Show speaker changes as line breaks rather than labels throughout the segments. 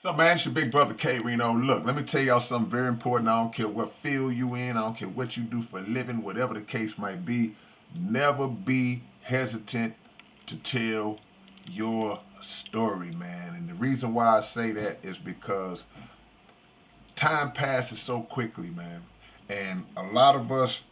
So, man, it's your big brother K-Rino. Look, let me tell y'all something very important. I don't care what field you in. I don't care what you do for a living, whatever the case might be. Never be hesitant to tell your story, man. And the reason why I say that is because time passes so quickly, man. And a lot of us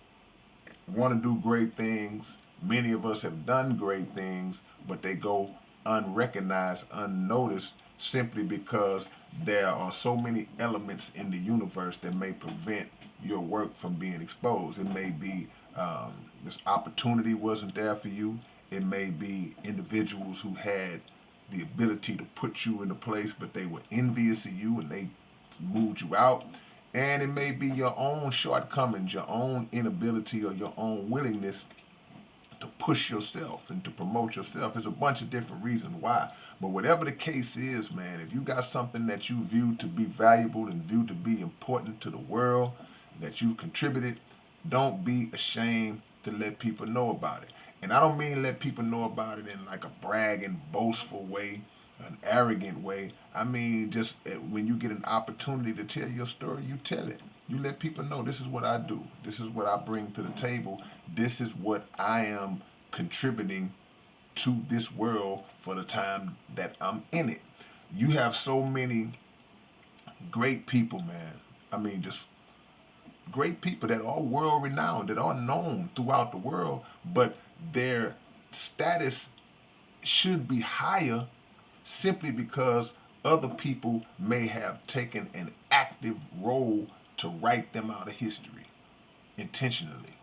want to do great things. Many of us have done great things, but they go unrecognized, unnoticed, simply because there are so many elements in the universe that may prevent your work from being exposed. It may be um, this opportunity wasn't there for you. It may be individuals who had the ability to put you in a place, but they were envious of you and they moved you out. And it may be your own shortcomings, your own inability, or your own willingness to push yourself and to promote yourself. There's a bunch of different reasons why. But whatever the case is, man, if you got something that you view to be valuable and view to be important to the world, that you've contributed, don't be ashamed to let people know about it. And I don't mean let people know about it in like a bragging, boastful way, an arrogant way. I mean, just when you get an opportunity to tell your story, you tell it. You let people know this is what I do. This is what I bring to the table. This is what I am contributing to this world for the time that I'm in it. You have so many great people, man. I mean, just great people that are world renowned, that are known throughout the world, but their status should be higher simply because other people may have taken an active role to write them out of history intentionally.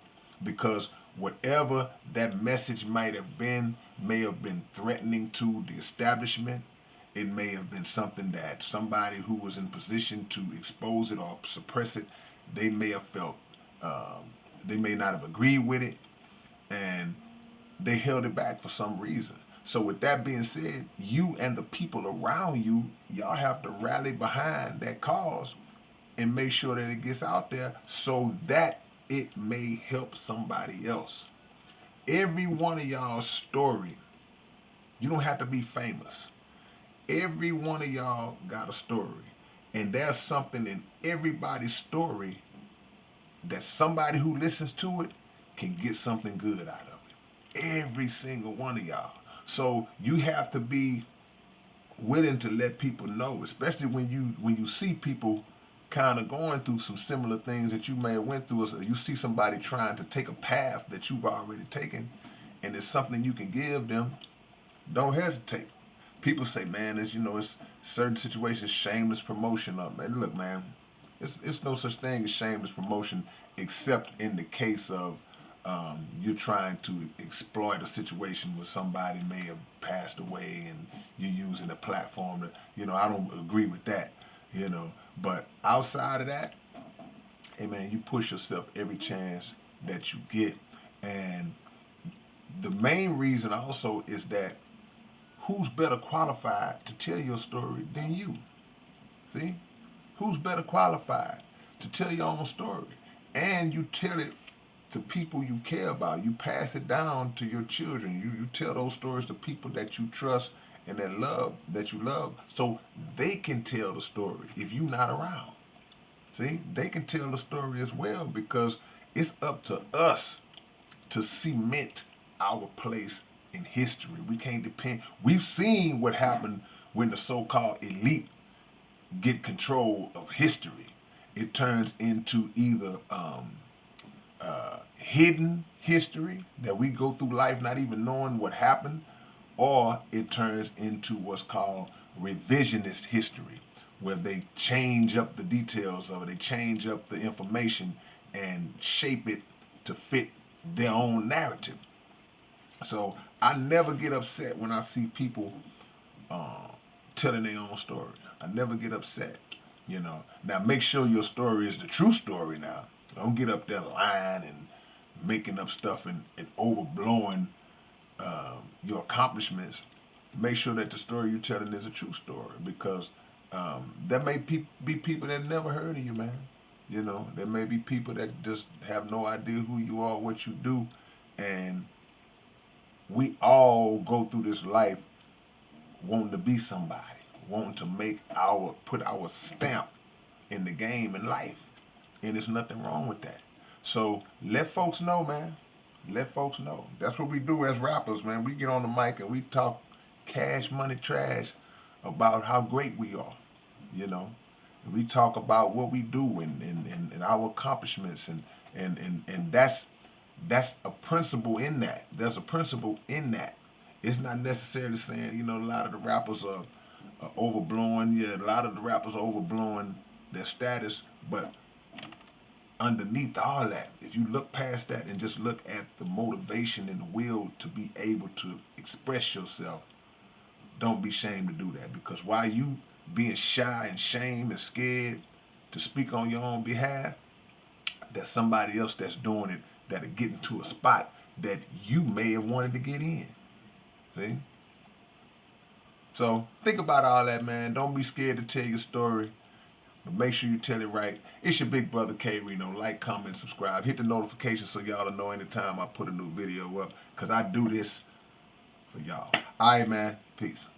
Because whatever that message might have been may have been threatening to the establishment. It may have been something that somebody who was in position to expose it or suppress it, they may have felt, um, they may not have agreed with it, and they held it back for some reason. So with that being said, you and the people around you, y'all have to rally behind that cause and make sure that it gets out there so that it may help somebody else. Every one of y'all's story, you don't have to be famous. Every one of y'all got a story. And there's something in everybody's story that somebody who listens to it can get something good out of it. Every single one of y'all. So you have to be willing to let people know, especially when you see people kind of going through some similar things that you may have went through. Or you see somebody trying to take a path that you've already taken, and it's something you can give them. Don't hesitate. People say, man, it's certain situations, shameless promotion. Man, look, man, it's no such thing as shameless promotion, except in the case of you're trying to exploit a situation where somebody may have passed away and you're using a platform to, I don't agree with that, you know. But outside of that, hey man, you push yourself every chance that you get. And the main reason also is that who's better qualified to tell your story than you? See? Who's better qualified to tell your own story? And you tell it to people you care about. You pass it down to your children. You tell those stories to people that you trust and that you love, so they can tell the story if you're not around. See, they can tell the story as well because it's up to us to cement our place in history. We can't depend. We've seen what happened when the so-called elite get control of history. It turns into either hidden history that we go through life not even knowing what happened, or it turns into what's called revisionist history, where they change up the details of it, they change up the information and shape it to fit their own narrative. So I never get upset when I see people uh, telling their own story. I never get upset. Now make sure your story is the true story now. Don't get up there lying and making up stuff and overblowing your accomplishments. Make sure that the story you're telling is a true story because there may be people that never heard of you, man. There may be people that just have no idea who you are, what you do, and we all go through this life wanting to be somebody, wanting to put our stamp in the game and life. And there's nothing wrong with that. So let folks know, man. Let folks know. That's what we do as rappers, man. We get on the mic and we talk cash money trash about how great we are, you know. And we talk about what we do and our accomplishments and that's a principle in that. There's a principle in that. It's not necessarily saying, you know, a lot of the rappers are overblowing. Yeah, a lot of the rappers are overblowing their status, but underneath all that, if you look past that and just look at the motivation and the will to be able to express yourself, don't be ashamed to do that. Because while you being shy and shamed and scared to speak on your own behalf, there's somebody else that's doing it that'll get into a spot that you may have wanted to get in. See? So think about all that, man. Don't be scared to tell your story. But make sure you tell it right. It's your big brother K-Rino. Like, comment, subscribe. Hit the notification so y'all will know anytime I put a new video up. Because I do this for y'all. All right, man. Peace.